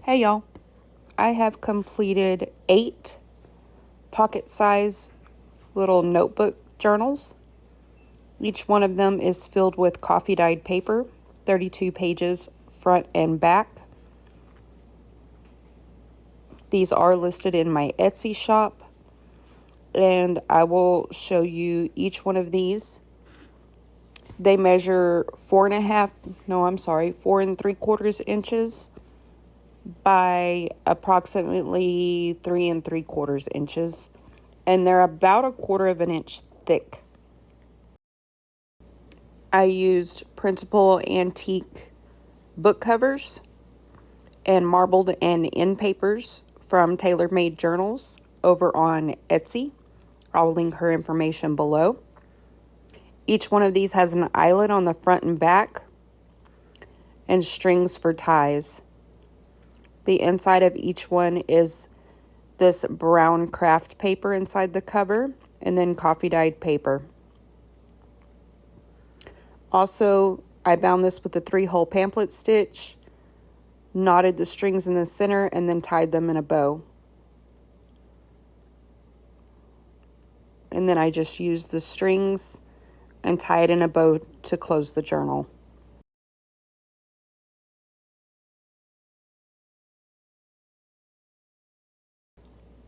Hey y'all, I have completed 8 pocket size little notebook journals. Each one of them is filled with coffee dyed paper, 32 pages front and back. These are listed in my Etsy shop, and I will show you each one of these. They measure 4.75 inches by approximately 3.75 inches, and they're about 1/4 inch thick. I used printable antique book covers and marbled and end papers from Tailor Made Journals over on Etsy. I'll link her information below. Each one of these has an eyelet on the front and back and strings for ties. The inside of each one is this brown craft paper inside the cover, and then coffee dyed paper. Also, I bound this with a 3-hole pamphlet stitch, knotted the strings in the center, and then tied them in a bow. And then I just used the strings and tie it in a bow to close the journal.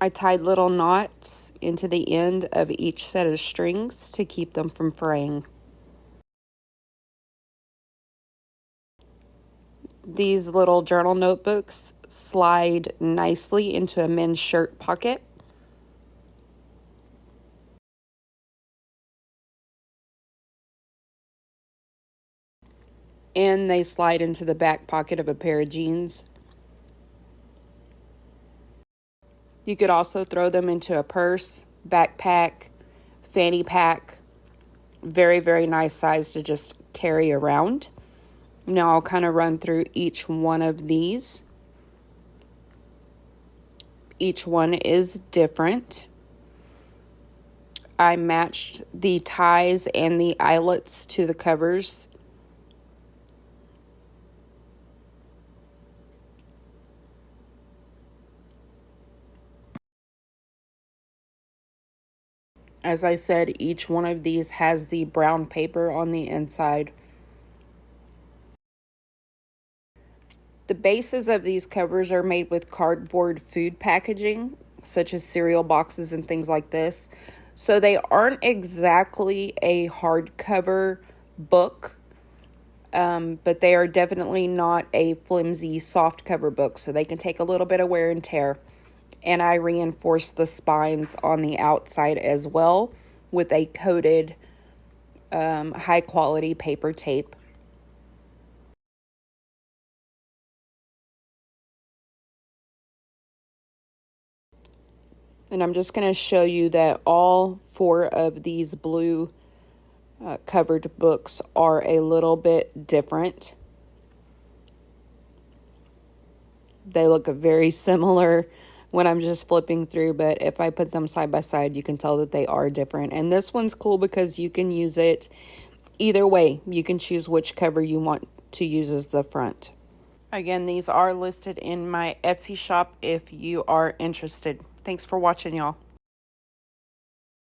I tied little knots into the end of each set of strings to keep them from fraying. These little journal notebooks slide nicely into a men's shirt pocket. And they slide into the back pocket of a pair of jeans. You could also throw them into a purse, backpack, fanny pack. Very, very nice size to just carry around. Now I'll kind of run through each one of these. Each one is different. I matched the ties and the eyelets to the covers. As I said, each one of these has the brown paper on the inside. The bases of these covers are made with cardboard food packaging, such as cereal boxes and things like this. So they aren't exactly a hardcover book, but they are definitely not a flimsy soft cover book, so they can take a little bit of wear and tear. And I reinforced the spines on the outside as well with a coated high quality paper tape. And I'm just going to show you that all 4 of these blue covered books are a little bit different. They look very similar when I'm just flipping through, but if I put them side by side, you can tell that they are different. And this one's cool because you can use it either way. You can choose which cover you want to use as the front. Again, these are listed in my Etsy shop if you are interested. Thanks for watching, y'all.